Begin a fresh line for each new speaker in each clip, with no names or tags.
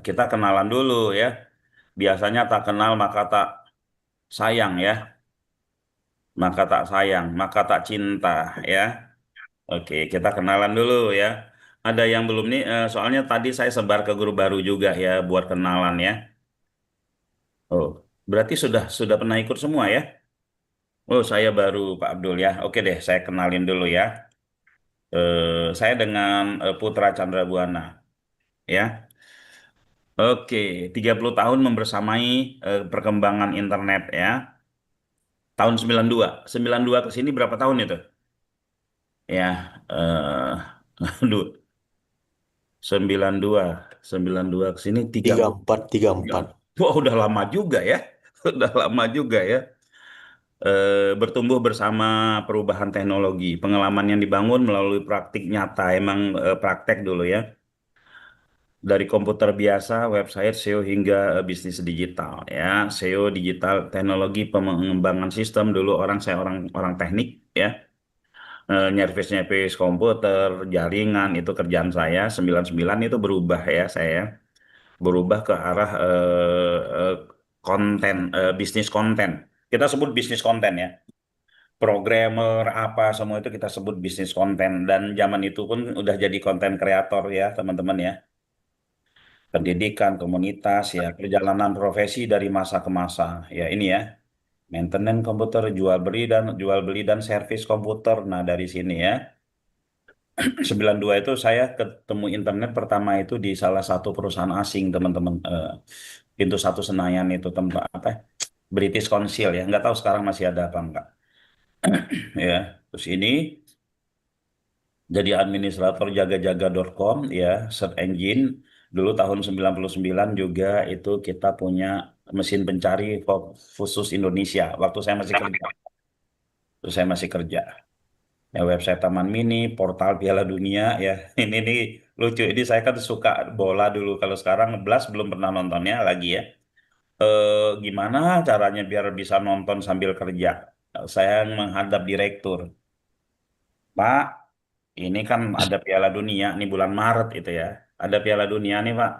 kita kenalan dulu ya. Biasanya tak kenal maka tak sayang ya, maka tak sayang, maka tak cinta ya. Oke, kita kenalan dulu ya. Ada yang belum nih, soalnya tadi saya sebar ke grup baru juga ya buat kenalan ya. Oh, berarti sudah pernah ikut semua ya? Oh, saya baru Pak Abdul ya. Oke deh, saya kenalin dulu ya. Saya dengan Putra Chandra Buana ya. Oke, 30 tahun membersamai perkembangan internet ya. Tahun 92. 92 ke sini berapa tahun itu? Ya, aduh, 92. 92 ke sini 30.
34, 34.
Wah, udah lama juga ya. Udah lama juga ya. Bertumbuh bersama perubahan teknologi. Pengalaman yang dibangun melalui praktik nyata. Emang praktek dulu ya. Dari komputer biasa, website, SEO hingga bisnis digital ya. SEO digital, teknologi pengembangan sistem dulu saya orang orang teknik ya. Nyervis-nyervis komputer, jaringan itu kerjaan saya. 99 itu berubah ya saya. Berubah ke arah konten, bisnis konten. Kita sebut bisnis konten ya. Programmer apa semua itu kita sebut bisnis konten dan zaman itu pun udah jadi konten kreator ya teman-teman ya. Pendidikan, komunitas ya, perjalanan profesi dari masa ke masa. Ya ini ya, maintenance komputer, jual beli dan servis komputer. Nah, dari sini ya. 92 itu saya ketemu internet pertama itu di salah satu perusahaan asing, teman-teman. Pintu satu Senayan itu tempat apa? British Council ya. Nggak tahu sekarang masih ada apa enggak. Ya, terus ini jadi administrator jaga-jaga.com ya, search engine. Dulu tahun 99 juga itu kita punya mesin pencari khusus Indonesia waktu saya masih kerja. Terus saya masih kerja. Ya, website Taman Mini, portal Piala Dunia ya. Ini nih lucu. Ini saya kan suka bola dulu. Kalau sekarang Blast belum pernah nontonnya lagi ya. Gimana caranya biar bisa nonton sambil kerja? Saya menghadap direktur. Pak, ini kan ada Piala Dunia nih bulan Maret itu ya. Ada Piala Dunia nih Pak.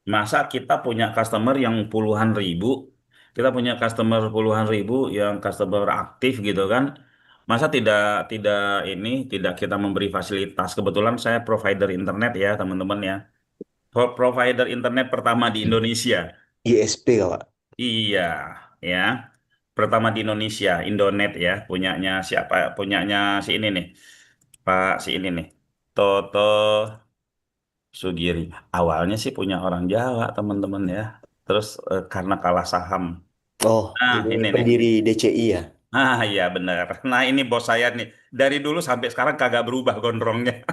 Masa kita punya customer yang puluhan ribu, kita punya customer puluhan ribu yang customer aktif gitu kan. Masa tidak tidak ini tidak kita memberi fasilitas. Kebetulan saya provider internet ya teman-teman ya. Provider internet pertama di Indonesia.
ISP, Pak.
Iya, ya. Pertama di Indonesia, Indonet ya, punyanya siapa? Punyanya si ini nih, Pak si ini nih, Toto Sugiri. Awalnya sih punya orang Jawa, teman-teman ya. Terus karena kalah saham.
Oh,
Nah,
ini
ini nih.
pendiri DCI ya?
Ah, iya bener. Nah, ini bos saya nih. Dari dulu sampai sekarang kagak berubah gondrongnya.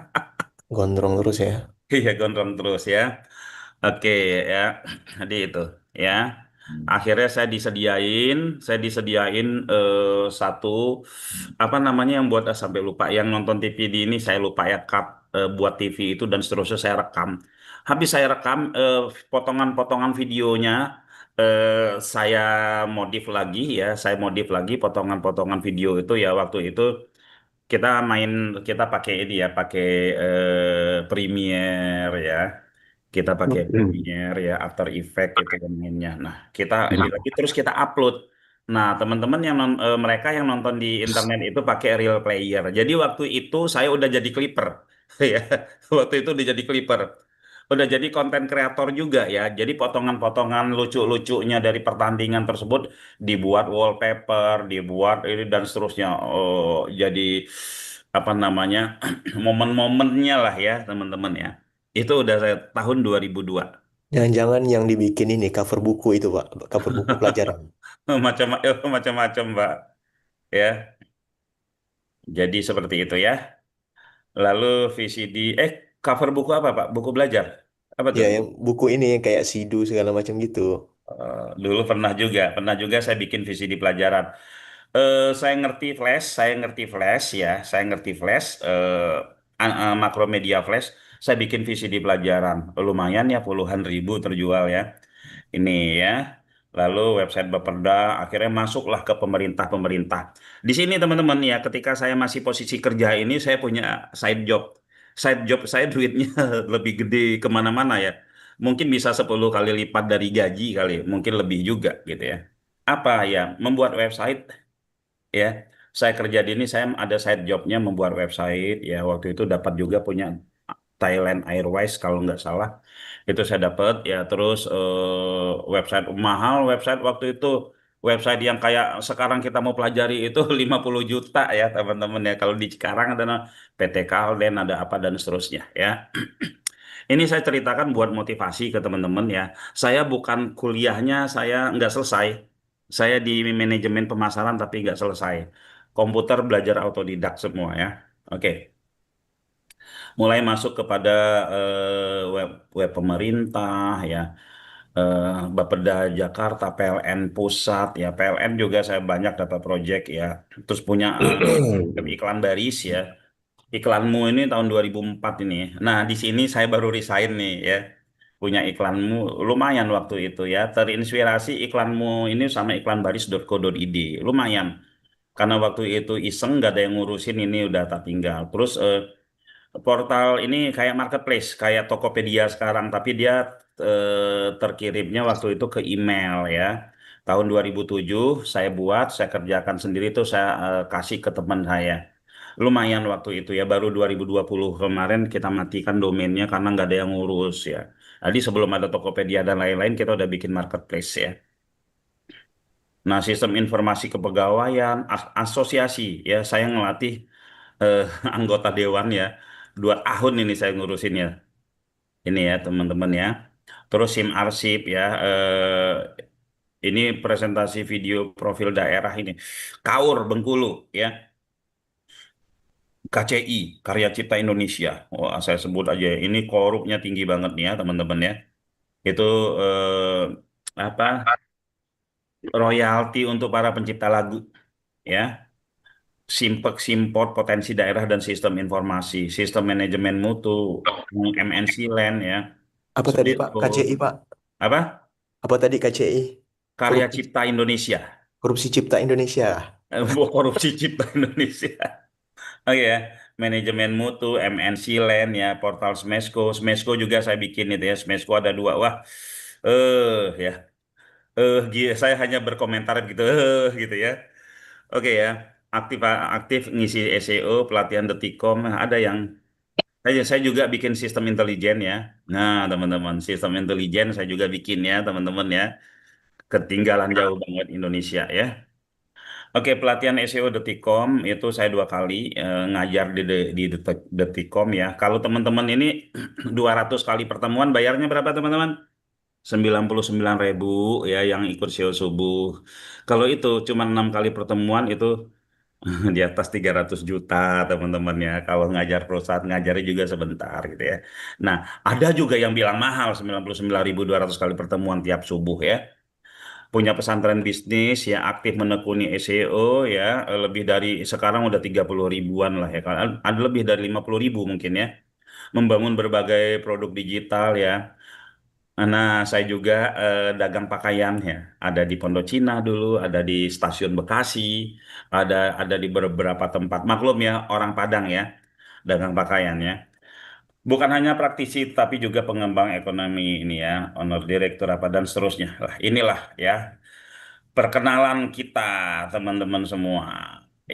Gondrong terus ya?
Iya, gondrong terus ya. Oke ya, jadi itu ya. Akhirnya saya disediain satu apa namanya yang buat sampai lupa yang nonton TV di ini saya lupa ya buat TV itu dan seterusnya saya rekam. Habis saya rekam potongan-potongan videonya saya modif lagi ya, saya modif lagi potongan-potongan video itu ya waktu itu kita main kita pakai ini ya, pakai Premiere ya. Kita pakai
Hmm.
Premiere ya, After Effect itu yang mainnya. Nah, kita ini lagi terus kita upload. Nah, teman-teman mereka yang nonton di internet itu pakai Real Player. Jadi waktu itu saya udah jadi clipper. Ya, waktu itu udah jadi clipper. Udah jadi konten kreator juga ya. Jadi potongan-potongan lucu-lucunya dari pertandingan tersebut dibuat wallpaper, dibuat ini dan seterusnya. Oh, jadi apa namanya? Momen-momennya lah ya, teman-teman ya. Itu udah saya tahun 2002.
Jangan-jangan yang dibikin ini cover buku itu, Pak. Cover buku pelajaran.
Macam-macam, Mbak. Ya, jadi seperti itu ya. Lalu VCD, cover buku apa, Pak? Buku belajar. Apa
Ya,
tuh?
yang buku ini yang kayak Sidu segala macam gitu.
Dulu pernah juga saya bikin VCD pelajaran. Saya ngerti Flash ya, saya ngerti Flash, Makromedia Flash. Saya bikin VCD pelajaran, lumayan ya puluhan ribu terjual ya. Ini ya. Lalu website Bapeda akhirnya masuklah ke pemerintah-pemerintah. Di sini teman-teman ya, ketika saya masih posisi kerja ini, saya punya side job. Side job saya duitnya lebih gede kemana-mana ya. mungkin bisa 10 kali lipat dari gaji kali, mungkin lebih juga gitu ya. Apa ya, membuat website ya. Saya kerja di ini, saya ada side jobnya membuat website ya. Waktu itu dapat juga punya Thailand Airways kalau nggak salah. Itu saya dapat ya. Terus website mahal, website waktu itu website yang kayak sekarang kita mau pelajari itu 50 juta ya teman-teman ya. Kalau di Cikarang ada PT Kalden, ada apa dan seterusnya ya. Ini saya ceritakan buat motivasi ke teman-teman ya. Saya bukan kuliahnya, saya nggak selesai. Saya di manajemen pemasaran tapi nggak selesai. Komputer belajar autodidak semua ya. Oke, mulai masuk kepada web web pemerintah ya. Bapeda Jakarta, PLN Pusat ya. PLN juga saya banyak dapat proyek ya. Terus punya iklan baris ya. Iklanmu ini tahun 2004 ini. Nah, di sini saya baru resign nih ya. Punya iklanmu lumayan waktu itu ya. Terinspirasi iklanmu ini sama iklanbaris.co.id. Lumayan. Karena waktu itu iseng nggak ada yang ngurusin ini udah tak tinggal. Terus portal ini kayak marketplace, kayak Tokopedia sekarang, tapi dia terkirimnya waktu itu ke email ya. Tahun 2007 saya buat, saya kerjakan sendiri tuh saya kasih ke teman saya. Lumayan waktu itu ya, baru 2020 kemarin kita matikan domainnya karena nggak ada yang ngurus ya. Jadi sebelum ada Tokopedia dan lain-lain kita udah bikin marketplace ya. Nah, sistem informasi kepegawaian, asosiasi ya, saya ngelatih eh, anggota dewan ya. 2 tahun ini saya ngurusin ya. Ini ya teman-teman ya. Terus SIM arsip ya. Ini presentasi video profil daerah ini. Kaur Bengkulu ya. KCI, Karya Cipta Indonesia. Wah, saya sebut aja. Ini korupnya tinggi banget nih ya teman-teman ya. Itu apa? Royalti untuk para pencipta lagu ya. Simpek Simport potensi daerah dan sistem informasi, sistem manajemen mutu, MNC Land ya,
Apa tadi Pak?
Smesco,
KCI Pak?
apa?
Apa tadi KCI?
Karya
Korupsi,
Cipta Indonesia.
korupsi cipta Indonesia.
Korupsi Cipta Indonesia. Oh ya, manajemen mutu, MNC Land ya, portal Smesco. Smesco juga saya bikin itu ya. Smesco ada 2. Wah, ya. Saya hanya berkomentar gitu, gitu ya. Oke ya, aktif aktif ngisi SEO, pelatihan Detikcom, ada yang saya juga bikin sistem intelijen ya. Nah, teman-teman, sistem intelijen saya juga bikin ya, teman-teman ya. Ketinggalan jauh banget Indonesia ya. Oke, pelatihan SEO Detikcom itu saya 2 kali ngajar di Detikcom ya. Kalau teman-teman ini 200 kali pertemuan bayarnya berapa teman-teman? 99.000 ya yang ikut SEO subuh. Kalau itu cuma 6 kali pertemuan itu di atas 300 juta teman-teman ya. Kalau ngajar perusahaan ngajarnya juga sebentar gitu ya. Nah, ada juga yang bilang mahal 99.200 kali pertemuan tiap subuh ya. Punya pesantren bisnis ya aktif menekuni SEO ya lebih dari sekarang udah 30 ribuan lah ya. Ada lebih dari 50 ribu mungkin ya. Membangun berbagai produk digital ya. Nah, saya juga dagang pakaian ya. Ada di Pondok Cina dulu, ada di Stasiun Bekasi, ada di beberapa tempat. Maklum ya, orang Padang ya, dagang pakaian ya. Bukan hanya praktisi, tapi juga pengembang ekonomi ini ya, owner direktur apa dan seterusnya. Lah, inilah ya perkenalan kita teman-teman semua.